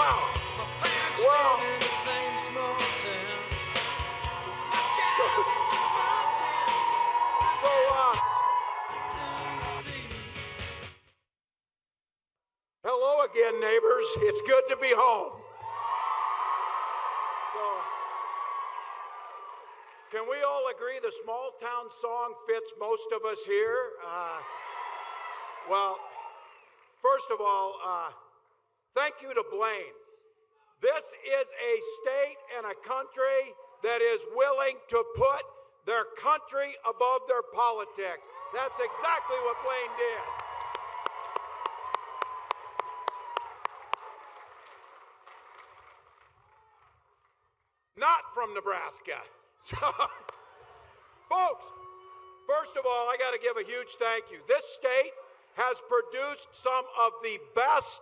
Wow. Wow. So, hello again, neighbors. It's good to be home. So, can we all agree the small town song fits most of us here? Well, first of all, thank you to Blaine. This is a state and a country that is willing to put their country above their politics. That's exactly what Blaine did. Not from Nebraska. So, folks, first of all, I got to give a huge thank you. This state has produced some of the best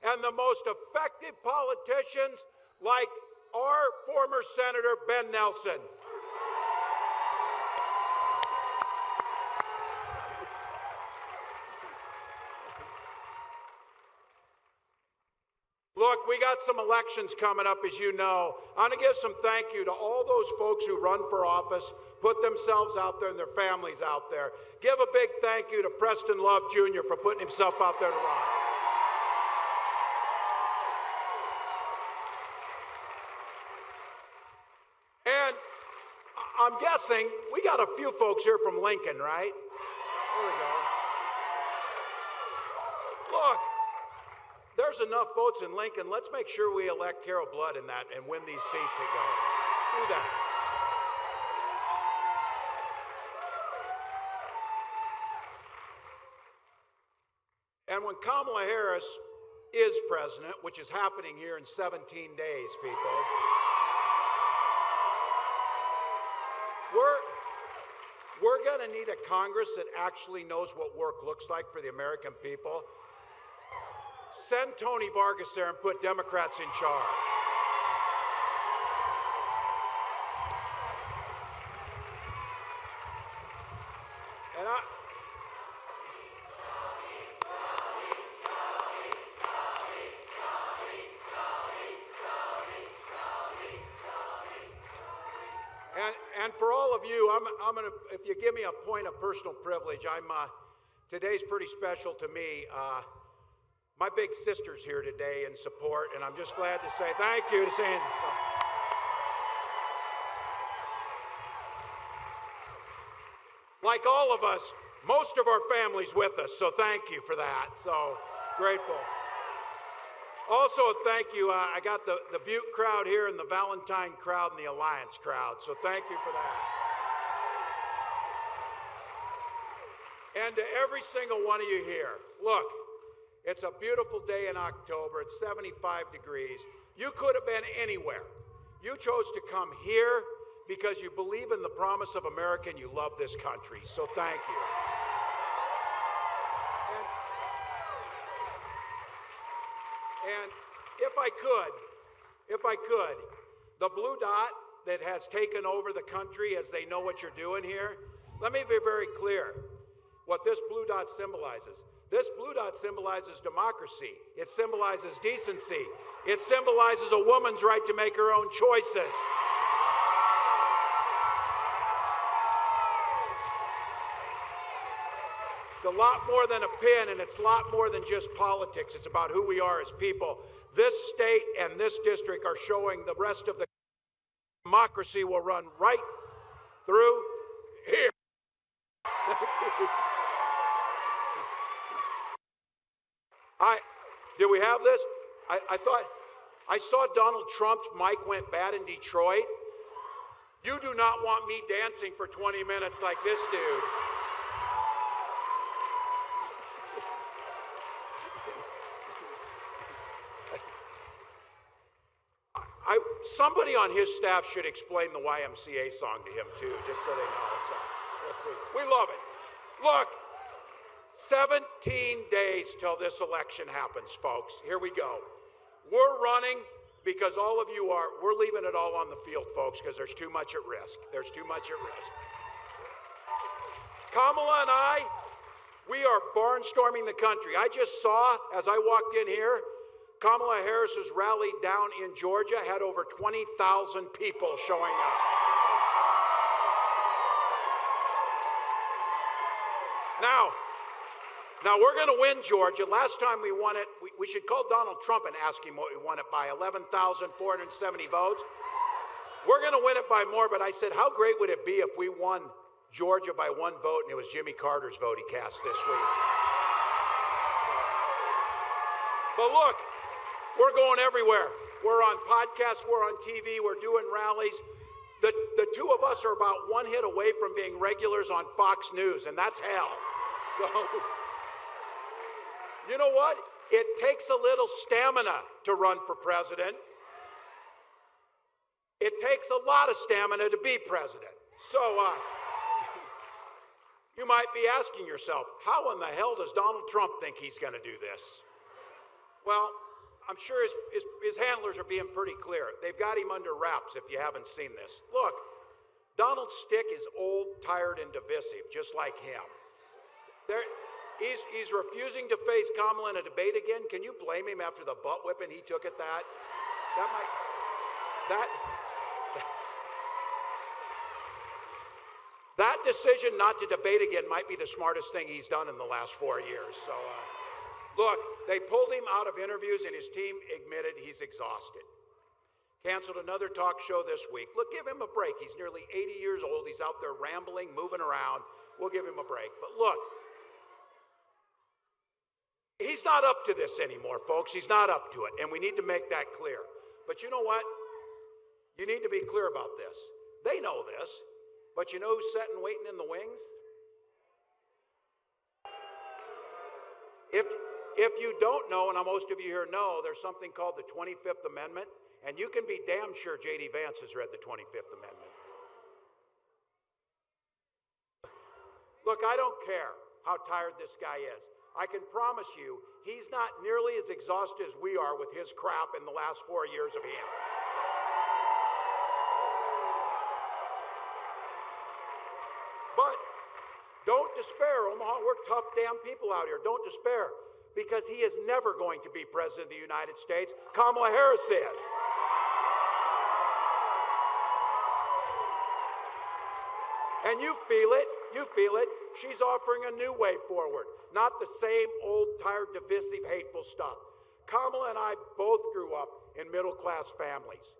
and the most effective politicians, like our former Senator Ben Nelson. Look, we got some elections coming up, as you know. I want to give some thank you to all those folks who run for office, put themselves out there and their families out there. Give a big thank you to Preston Love Jr. for putting himself out there to run. And I'm guessing we got a few folks here from Lincoln, right? There we go. Look. There's enough votes in Lincoln. Let's make sure we elect Carol Blood in that and win these seats that go. Do that. And when Kamala Harris is president, which is happening here in 17 days, people, we're going to need a Congress that actually knows what work looks like for the American people. Send Tony Vargas there and put Democrats in charge. And for all of you, I'm gonna, if you give me a point of personal privilege, today's pretty special to me. My big sister's here today in support, and I'm just glad to say thank you to Sandy. Like all of us, most of our family's with us, so thank you for that. So grateful. Also, thank you. I got the Butte crowd here and the Valentine crowd and the Alliance crowd, so thank you for that. And to every single one of you here, look. It's a beautiful day in October. It's 75 degrees. You could have been anywhere. You chose to come here because you believe in the promise of America and you love this country. So thank you. And if I could, the blue dot that has taken over the country as they know what you're doing here, let me be very clear what this blue dot symbolizes. This blue dot symbolizes democracy. It symbolizes decency. It symbolizes a woman's right to make her own choices. It's a lot more than a pin, and it's a lot more than just politics. It's about who we are as people. This state and this district are showing the rest of the democracy will run right through here. Did we have this? I thought, I saw Donald Trump's mic went bad in Detroit. You do not want me dancing for 20 minutes like this dude. Somebody on his staff should explain the YMCA song to him too, just so they know. So, let's see. We love it. Look. 17 days till this election happens, folks. Here we go. We're running because all of you are. We're leaving it all on the field, folks, because there's too much at risk. There's too much at risk. Kamala and I, we are barnstorming the country. I just saw, as I walked in here, Kamala Harris's rally down in Georgia had over 20,000 people showing up. Now we're going to win Georgia. Last time we won it, we should call Donald Trump and ask him what we won it by, 11,470 votes. We're going to win it by more, but I said, how great would it be if we won Georgia by one vote and it was Jimmy Carter's vote he cast this week? But look, we're going everywhere. We're on podcasts, we're on TV, we're doing rallies. The two of us are about one hit away from being regulars on Fox News, and that's hell. So, you know what? It takes a little stamina to run for president. It takes a lot of stamina to be president. So, you might be asking yourself, how in the hell does Donald Trump think he's going to do this? Well, I'm sure his handlers are being pretty clear. They've got him under wraps if you haven't seen this. Look, Donald's stick is old, tired, and divisive, just like him. He's refusing to face Kamala in a debate again. Can you blame him after the butt whipping he took at that? That decision not to debate again might be the smartest thing he's done in the last 4 years. So, look, they pulled him out of interviews and his team admitted he's exhausted. Canceled another talk show this week. Look, give him a break. He's nearly 80 years old. He's out there rambling, moving around. We'll give him a break. But look, he's not up to this anymore, folks. He's not up to it, and we need to make that clear. But you know what? You need to be clear about this. They know this, but you know who's sitting waiting in the wings? If you don't know, and most of you here know, there's something called the 25th Amendment, and you can be damn sure J.D. Vance has read the 25th Amendment. Look, I don't care how tired this guy is. I can promise you, he's not nearly as exhausted as we are with his crap in the last 4 years of him. But don't despair, Omaha. We're tough damn people out here. Don't despair, because he is never going to be president of the United States. Kamala Harris is. And you feel it. You feel it. She's offering a new way forward, not the same old, tired, divisive, hateful stuff. Kamala and I both grew up in middle-class families.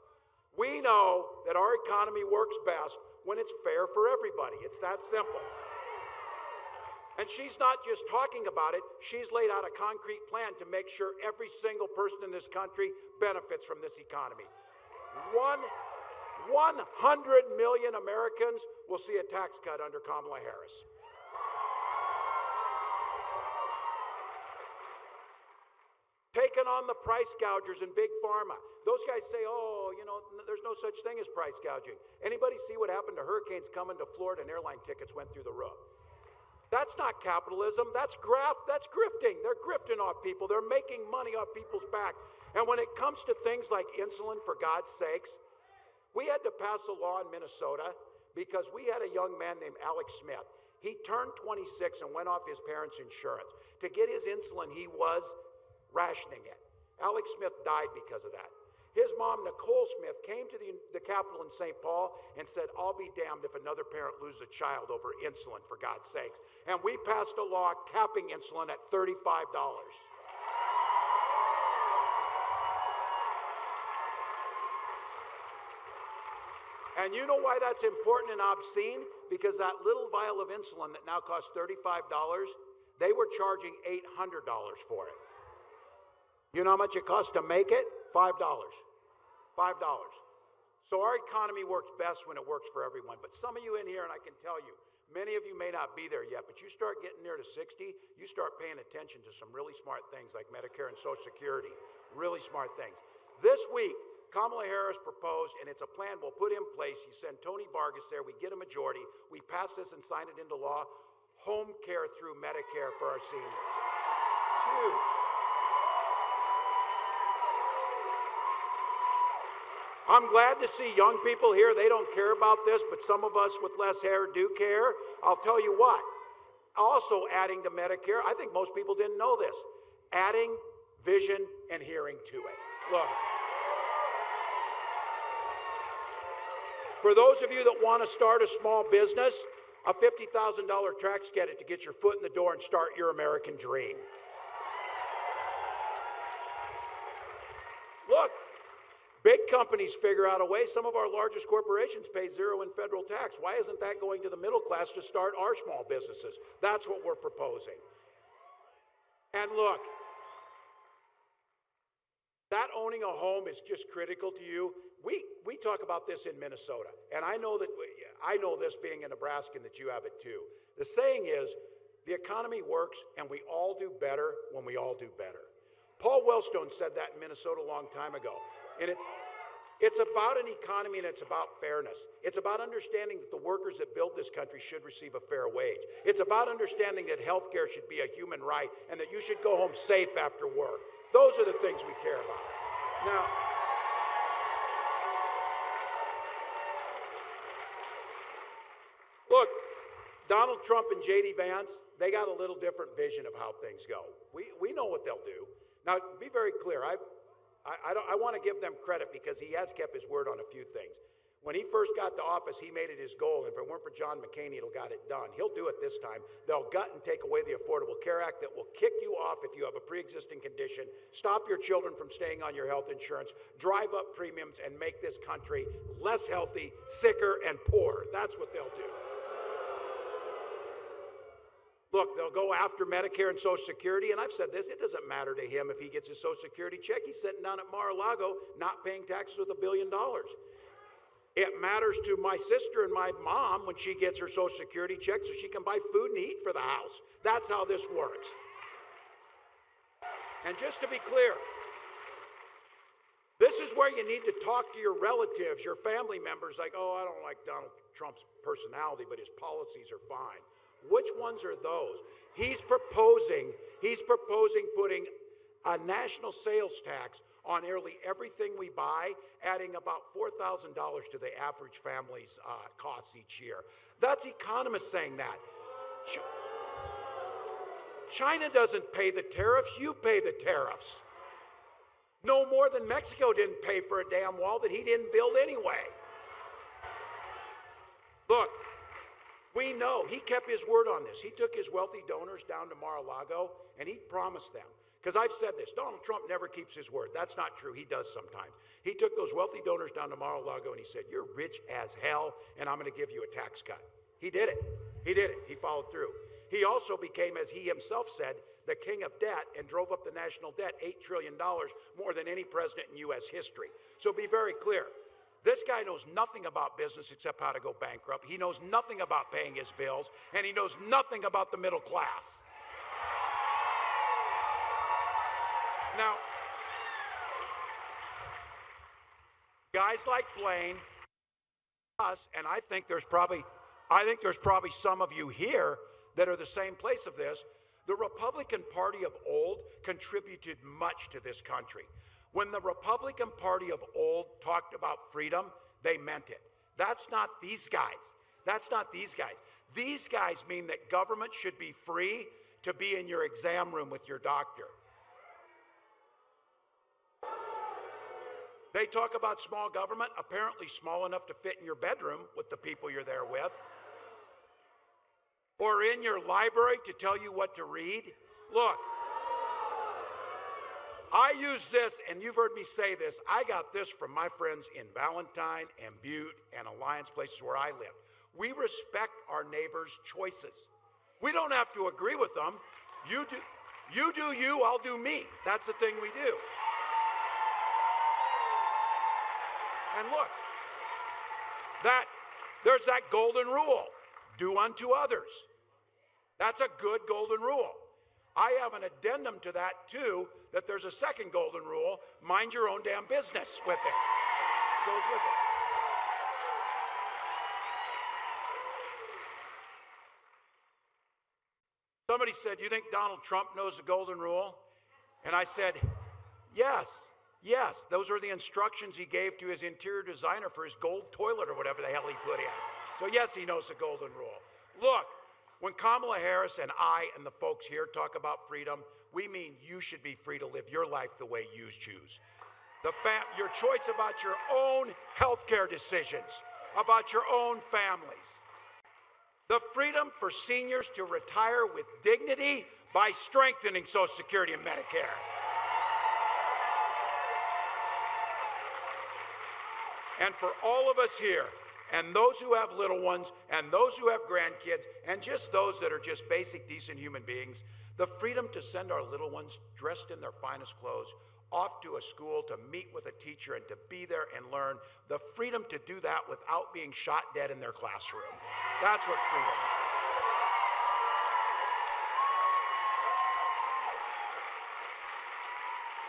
We know that our economy works best when it's fair for everybody. It's that simple. And she's not just talking about it, she's laid out a concrete plan to make sure every single person in this country benefits from this economy. 100 million Americans will see a tax cut under Kamala Harris. Taking on the price gougers in Big Pharma. Those guys say, oh, you know, there's no such thing as price gouging. Anybody see what happened to hurricanes coming to Florida and airline tickets went through the roof? That's not capitalism, that's grifting. They're grifting off people. They're making money off people's back. And when it comes to things like insulin, for God's sakes, we had to pass a law in Minnesota because we had a young man named Alex Smith. He turned 26 and went off his parents' insurance. To get his insulin, he was rationing it. Alex Smith died because of that. His mom, Nicole Smith, came to the Capitol in St. Paul and said, I'll be damned if another parent loses a child over insulin, for God's sakes. And we passed a law capping insulin at $35. And you know why that's important and obscene? Because that little vial of insulin that now costs $35, they were charging $800 for it. You know how much it costs to make it? $5. So our economy works best when it works for everyone. But some of you in here, and I can tell you, many of you may not be there yet, but you start getting near to 60, you start paying attention to some really smart things like Medicare and Social Security. Really smart things. This week, Kamala Harris proposed, and it's a plan we'll put in place. You send Tony Vargas there, we get a majority, we pass this and sign it into law, home care through Medicare for our seniors. It's huge. I'm glad to see young people here. They don't care about this, but some of us with less hair do care. I'll tell you what, also adding to Medicare, I think most people didn't know this, adding vision adhering to it. Look, for those of you that want to start a small business, a $50,000 tax credit to get your foot in the door and start your American dream. Look, big companies figure out a way. Some of our largest corporations pay zero in federal tax. Why isn't that going to the middle class to start our small businesses? That's what we're proposing. And look, that owning a home is just critical to you. We talk about this in Minnesota, and I know this being a Nebraskan that you have it too. The saying is, the economy works, and we all do better when we all do better. Paul Wellstone said that in Minnesota a long time ago, and it's about an economy and it's about fairness. It's about understanding that the workers that built this country should receive a fair wage. It's about understanding that health care should be a human right and that you should go home safe after work. Those are the things we care about. Now, look, Donald Trump and J.D. Vance, they got a little different vision of how things go. We know what they'll do. Now, be very clear. I want to give them credit because he has kept his word on a few things. When he first got to office, he made it his goal, and if it weren't for John McCain, he'd have got it done. He'll do it this time. They'll gut and take away the Affordable Care Act that will kick you off if you have a pre-existing condition, stop your children from staying on your health insurance, drive up premiums, and make this country less healthy, sicker, and poorer. That's what they'll do. Look, they'll go after Medicare and Social Security, and I've said this, it doesn't matter to him if he gets his Social Security check. He's sitting down at Mar-a-Lago not paying taxes with $1 billion. It matters to my sister and my mom when she gets her Social Security check so she can buy food and eat for the house. That's how this works. And just to be clear, this is where you need to talk to your relatives, your family members, like, oh, I don't like Donald Trump's personality, but his policies are fine. Which ones are those? He's proposing putting a national sales tax on nearly everything we buy, adding about $4,000 to the average family's costs each year. That's economists saying that. China doesn't pay the tariffs, you pay the tariffs. No more than Mexico didn't pay for a damn wall that he didn't build anyway. Look, we know he kept his word on this. He took his wealthy donors down to Mar-a-Lago and he promised them, because I've said this, Donald Trump never keeps his word. That's not true. He does sometimes. He took those wealthy donors down to Mar-a-Lago and he said, you're rich as hell and I'm going to give you a tax cut. He did it. He did it. He followed through. He also became, as he himself said, the king of debt and drove up the national debt $8 trillion, more than any president in U.S. history. So be very clear. This guy knows nothing about business except how to go bankrupt. He knows nothing about paying his bills, and he knows nothing about the middle class. Now, guys like Blaine, us, and I think there's probably some of you here that are the same place of this. The Republican Party of old contributed much to this country. When the Republican Party of old talked about freedom, they meant it. That's not these guys. That's not these guys. These guys mean that government should be free to be in your exam room with your doctor. They talk about small government, apparently small enough to fit in your bedroom with the people you're there with, or in your library to tell you what to read. Look, I use this, and you've heard me say this, I got this from my friends in Valentine and Butte and Alliance, places where I live. We respect our neighbors' choices. We don't have to agree with them. You do you, I'll do me. That's the thing we do. And look, there's that golden rule, do unto others. That's a good golden rule. I have an addendum to that too, that there's a second golden rule, mind your own damn business with it. Goes with it. Somebody said, you think Donald Trump knows the golden rule? And I said, yes, those are the instructions he gave to his interior designer for his gold toilet or whatever the hell he put in. So yes, he knows the golden rule. Look, when Kamala Harris and I and the folks here talk about freedom, we mean you should be free to live your life the way you choose. Your choice about your own health care decisions, about your own families. The freedom for seniors to retire with dignity by strengthening Social Security and Medicare. And for all of us here, and those who have little ones, and those who have grandkids, and just those that are just basic, decent human beings, the freedom to send our little ones dressed in their finest clothes off to a school to meet with a teacher and to be there and learn, the freedom to do that without being shot dead in their classroom. That's what freedom is.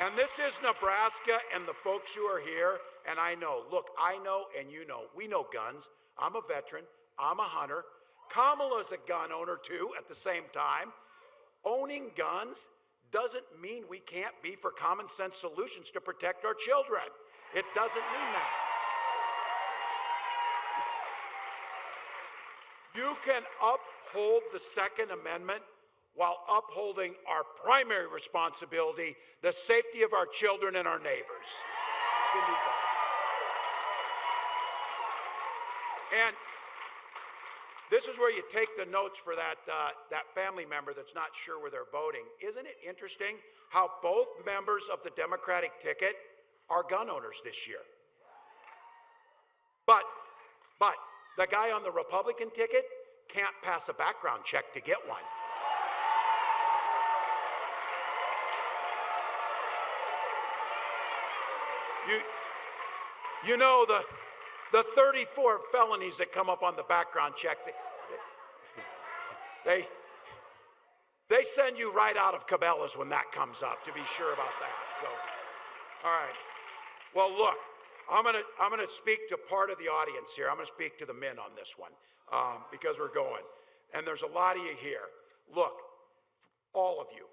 And this is Nebraska and the folks who are here, and I know, look, I know and you know, we know guns. I'm a veteran, I'm a hunter. Kamala's a gun owner too at the same time. Owning guns doesn't mean we can't be for common sense solutions to protect our children. It doesn't mean that. You can uphold the Second Amendment while upholding our primary responsibility, the safety of our children and our neighbors. You can do that. And this is where you take the notes for that family member that's not sure where they're voting. Isn't it interesting how both members of the Democratic ticket are gun owners this year? But the guy on the Republican ticket can't pass a background check to get one. You know the 34 felonies that come up on the background check, they send you right out of Cabela's when that comes up, to be sure about that. So, all right. Well, look, I'm gonna speak to part of the audience here. I'm gonna speak to the men on this one because we're going. And there's a lot of you here. Look, all of you,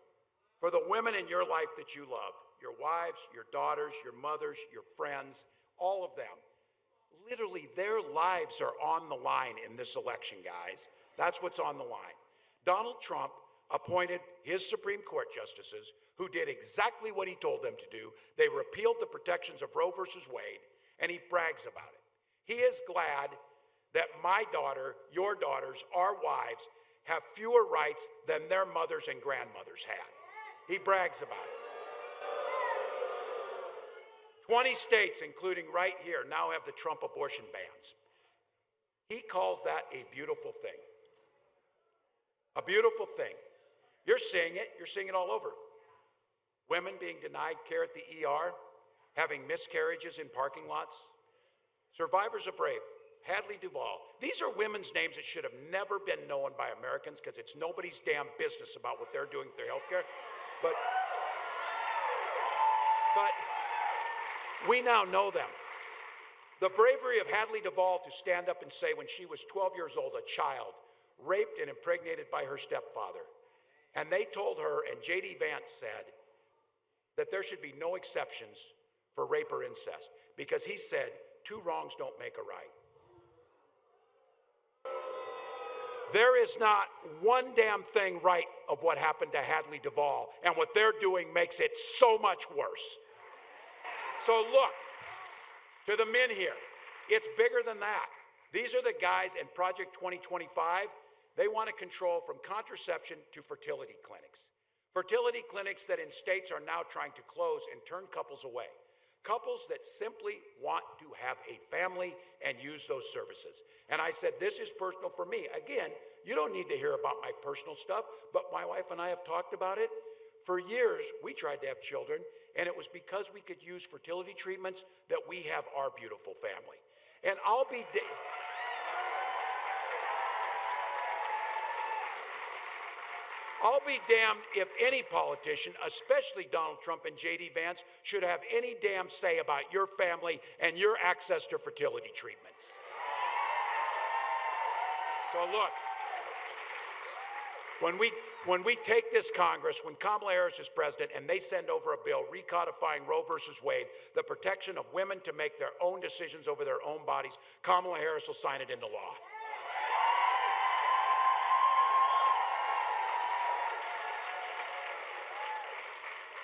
for the women in your life that you love, your wives, your daughters, your mothers, your friends, all of them, literally their lives are on the line in this election, guys. That's what's on the line. Donald Trump appointed his Supreme Court justices who did exactly what he told them to do. They repealed the protections of Roe versus Wade, and he brags about it. He is glad that my daughter, your daughters, our wives have fewer rights than their mothers and grandmothers had. He brags about it. 20 states, including right here, now have the Trump abortion bans. He calls that a beautiful thing. A beautiful thing. You're seeing it. You're seeing it all over. Women being denied care at the ER, having miscarriages in parking lots. Survivors of rape, Hadley Duvall. These are women's names that should have never been known by Americans because it's nobody's damn business about what they're doing with their health care. But we now know them. The bravery of Hadley Duvall to stand up and say when she was 12 years old, a child, raped and impregnated by her stepfather. And they told her, and J.D. Vance said, that there should be no exceptions for rape or incest because he said, 2 wrongs don't make a right. There is not one damn thing right of what happened to Hadley Duvall, and what they're doing makes it so much worse. So look, to the men here, it's bigger than that. These are the guys in Project 2025. They want to control from contraception to fertility clinics. Fertility clinics that in states are now trying to close and turn couples away. Couples that simply want to have a family and use those services. And I said, this is personal for me. Again, you don't need to hear about my personal stuff, but my wife and I have talked about it. For years, we tried to have children, and it was because we could use fertility treatments that we have our beautiful family. And I'll be damned if any politician, especially Donald Trump and J.D. Vance, should have any damn say about your family and your access to fertility treatments. So look, when we take this Congress, when Kamala Harris is president and they send over a bill recodifying Roe versus Wade, the protection of women to make their own decisions over their own bodies, Kamala Harris will sign it into law.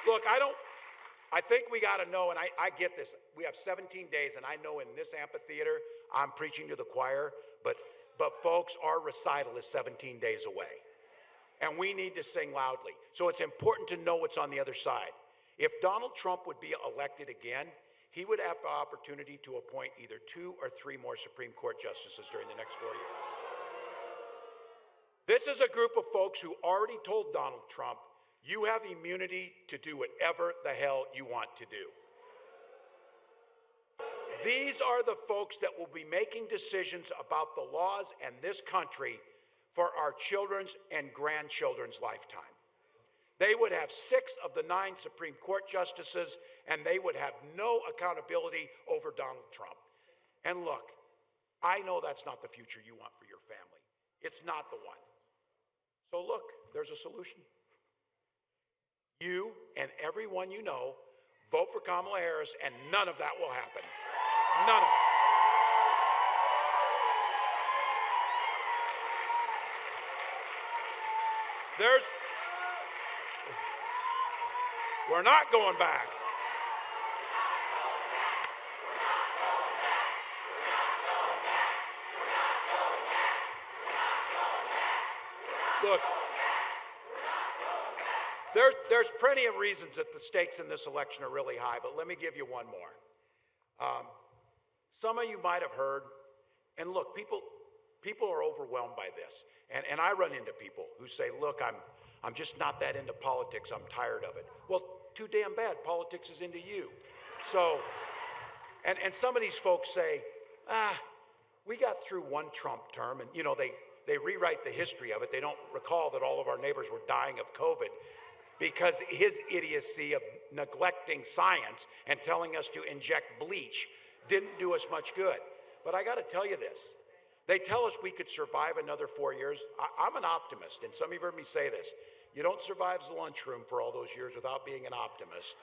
Look, I think we got to know, and I get this. We have 17 days, and I know in this amphitheater, I'm preaching to the choir, but folks, our recital is 17 days away. And we need to sing loudly. So it's important to know what's on the other side. If Donald Trump would be elected again, he would have the opportunity to appoint either 2 or 3 more Supreme Court justices during the next 4 years. This is a group of folks who already told Donald Trump, you have immunity to do whatever the hell you want to do. These are the folks that will be making decisions about the laws and this country for our children's and grandchildren's lifetime. They would have 6 of the 9 Supreme Court justices, and they would have no accountability over Donald Trump. And look, I know that's not the future you want for your family. It's not the one. So look, there's a solution. You and everyone you know vote for Kamala Harris, and none of that will happen. None of it. We're not going back. Look, there's plenty of reasons that the stakes in this election are really high, but let me give you one more. Some of you might have heard, and look, people are overwhelmed by this, and I run into people who say, look, I'm just not that into politics, I'm tired of it. Well, too damn bad, politics is into you. So, and some of these folks say, we got through one Trump term, and you know, they rewrite the history of it. They don't recall that all of our neighbors were dying of COVID because his idiocy of neglecting science and telling us to inject bleach didn't do us much good. But I got to tell you this. They tell us we could survive another 4 years. I'm an optimist, and some of you have heard me say this. You don't survive the lunchroom for all those years without being an optimist.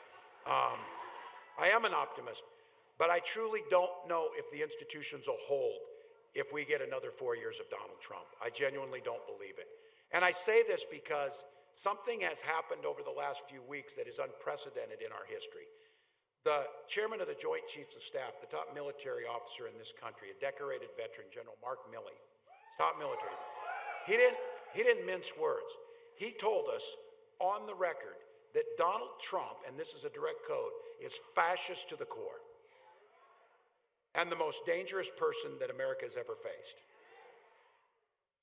I am an optimist, but I truly don't know if the institutions will hold if we get another 4 years of Donald Trump. I genuinely don't believe it. And I say this because something has happened over the last few weeks that is unprecedented in our history. The chairman of the Joint Chiefs of Staff, the top military officer in this country, a decorated veteran, General Mark Milley, top military, he didn't mince words. He told us on the record that Donald Trump, and this is a direct quote, is fascist to the core and the most dangerous person that America has ever faced.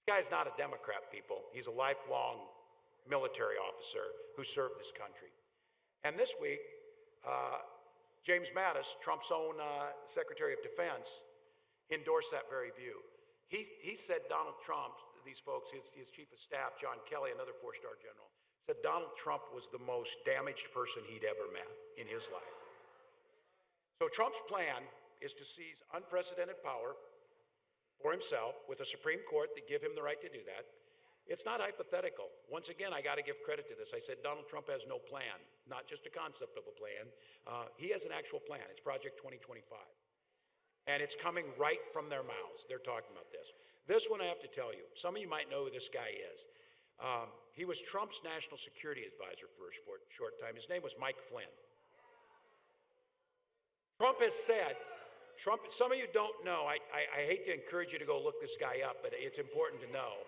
This guy's not a Democrat, people. He's a lifelong military officer who served this country. And this week, James Mattis, Trump's own Secretary of Defense, endorsed that very view. He said Donald Trump, these folks, his chief of staff, John Kelly, another 4-star general, said Donald Trump was the most damaged person he'd ever met in his life. So Trump's plan is to seize unprecedented power for himself with a Supreme Court that give him the right to do that. It's not hypothetical. Once again, I got to give credit to this. I said Donald Trump has no plan, not just a concept of a plan. He has an actual plan. It's Project 2025. And it's coming right from their mouths. They're talking about this. This one I have to tell you. Some of you might know who this guy is. He was Trump's national security advisor for a short time. His name was Mike Flynn. Trump has said, some of you don't know, I hate to encourage you to go look this guy up, but it's important to know.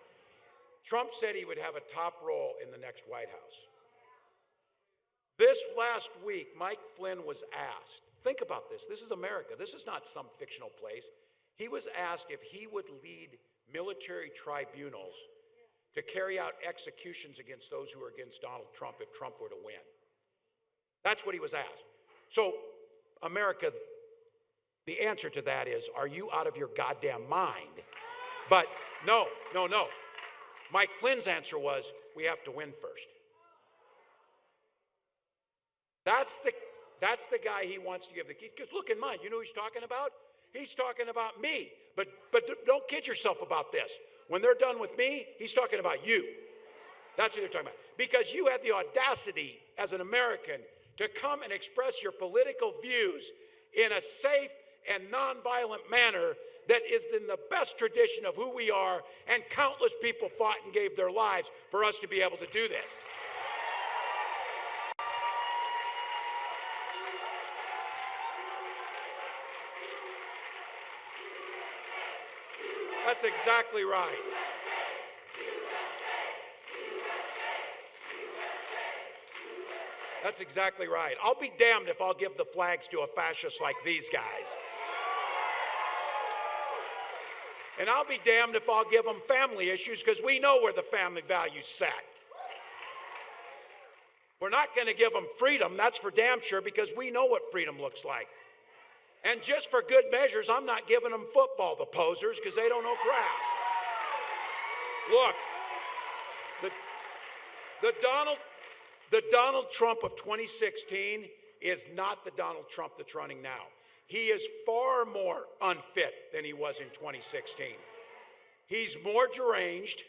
Trump said he would have a top role in the next White House. This last week, Mike Flynn was asked, think about this, this is America, this is not some fictional place. He was asked if he would lead military tribunals to carry out executions against those who are against Donald Trump if Trump were to win. That's what he was asked. So, America, the answer to that is, are you out of your goddamn mind? But no. Mike Flynn's answer was, we have to win first. That's the guy he wants to give the key. Because look in mind, you know who he's talking about? He's talking about me. But don't kid yourself about this. When they're done with me, he's talking about you. That's what they're talking about. Because you had the audacity as an American to come and express your political views in a safe and nonviolent manner that is in the best tradition of who we are, and countless people fought and gave their lives for us to be able to do this. That's exactly right. That's exactly right. I'll be damned if I'll give the flags to a fascist like these guys. And I'll be damned if I'll give them family issues, because we know where the family value's set. We're not going to give them freedom, that's for damn sure, because we know what freedom looks like. And just for good measures, I'm not giving them football, the posers, because they don't know crap. Look, the Donald Trump of 2016 is not the Donald Trump that's running now. He is far more unfit than he was in 2016. He's more deranged.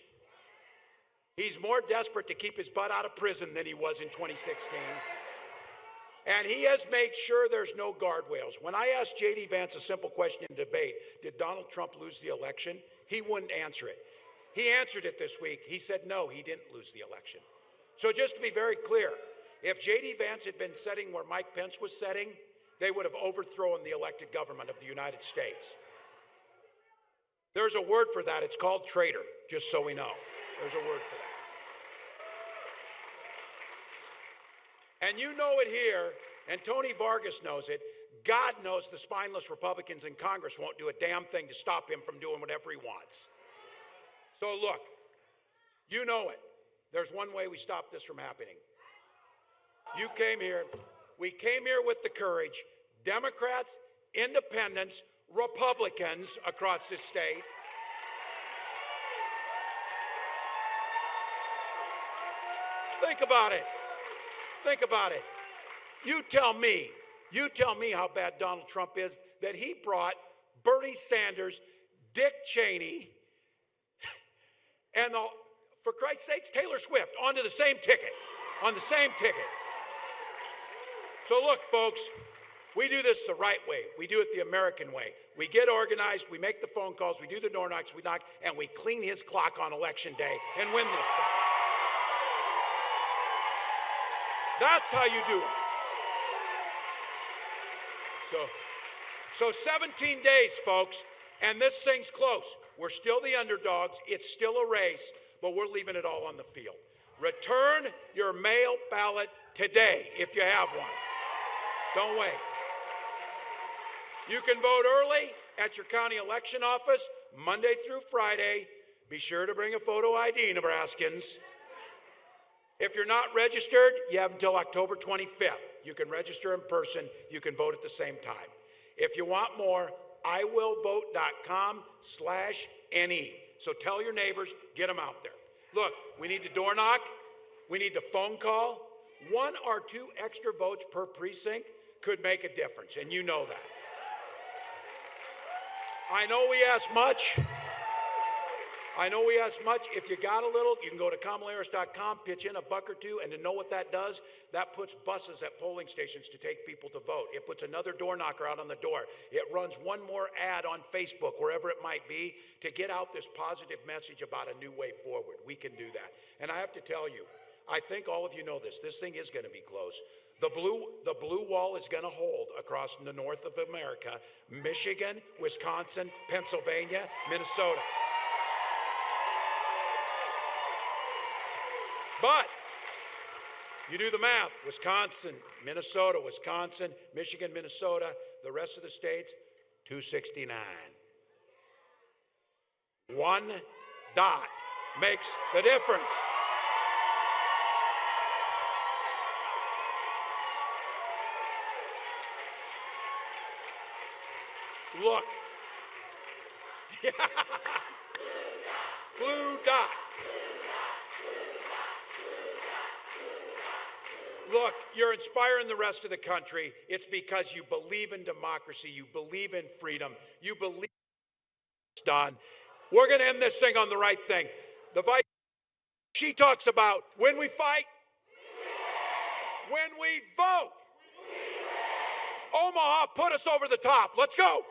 He's more desperate to keep his butt out of prison than he was in 2016. And he has made sure there's no guardrails. When I asked J.D. Vance a simple question in debate, did Donald Trump lose the election? He wouldn't answer it. He answered it this week. He said, no, he didn't lose the election. So just to be very clear, if J.D. Vance had been sitting where Mike Pence was sitting, they would have overthrown the elected government of the United States. There's a word for that. It's called traitor, just so we know. There's a word for that. And you know it here, and Tony Vargas knows it. God knows the spineless Republicans in Congress won't do a damn thing to stop him from doing whatever he wants. So look, you know it. There's one way we stop this from happening. You came here. We came here with the courage. Democrats, independents, Republicans across this state. Think about it. Think about it. You tell me how bad Donald Trump is that he brought Bernie Sanders, Dick Cheney, and for Christ's sakes, Taylor Swift onto the same ticket, on the same ticket. So look, folks, we do this the right way. We do it the American way. We get organized, we make the phone calls, we do the door knocks, we knock, and we clean his clock on election day and win this thing. That's how you do it. So 17 days, folks, and this thing's close. We're still the underdogs. It's still a race, but we're leaving it all on the field. Return your mail ballot today if you have one. Don't wait. You can vote early at your county election office, Monday through Friday. Be sure to bring a photo ID, Nebraskans. If you're not registered, you have until October 25th. You can register in person. You can vote at the same time. If you want more, iwillvote.com/NE. So tell your neighbors, get them out there. Look, we need to door knock. We need to phone call. 1 or 2 extra votes per precinct could make a difference, and you know that. I know we ask much. If you got a little, you can go to kamalaharris.com, pitch in $1 or $2, and to know what that does, that puts buses at polling stations to take people to vote. It puts another door knocker out on the door. It runs one more ad on Facebook, wherever it might be, to get out this positive message about a new way forward. We can do that. And I have to tell you, I think all of you know this. This thing is going to be close. The blue wall is going to hold across the north of America, Michigan, Wisconsin, Pennsylvania, Minnesota. But you do the math, Wisconsin, Michigan, Minnesota, the rest of the states, 269. 1 dot makes the difference. Look. Blue dot. Look, you're inspiring the rest of the country. It's because you believe in democracy. You believe in freedom. You believe it's done. We're going to end this thing on the right thing. The vice, she talks about when we fight, when we vote. Omaha put us over the top. Let's go.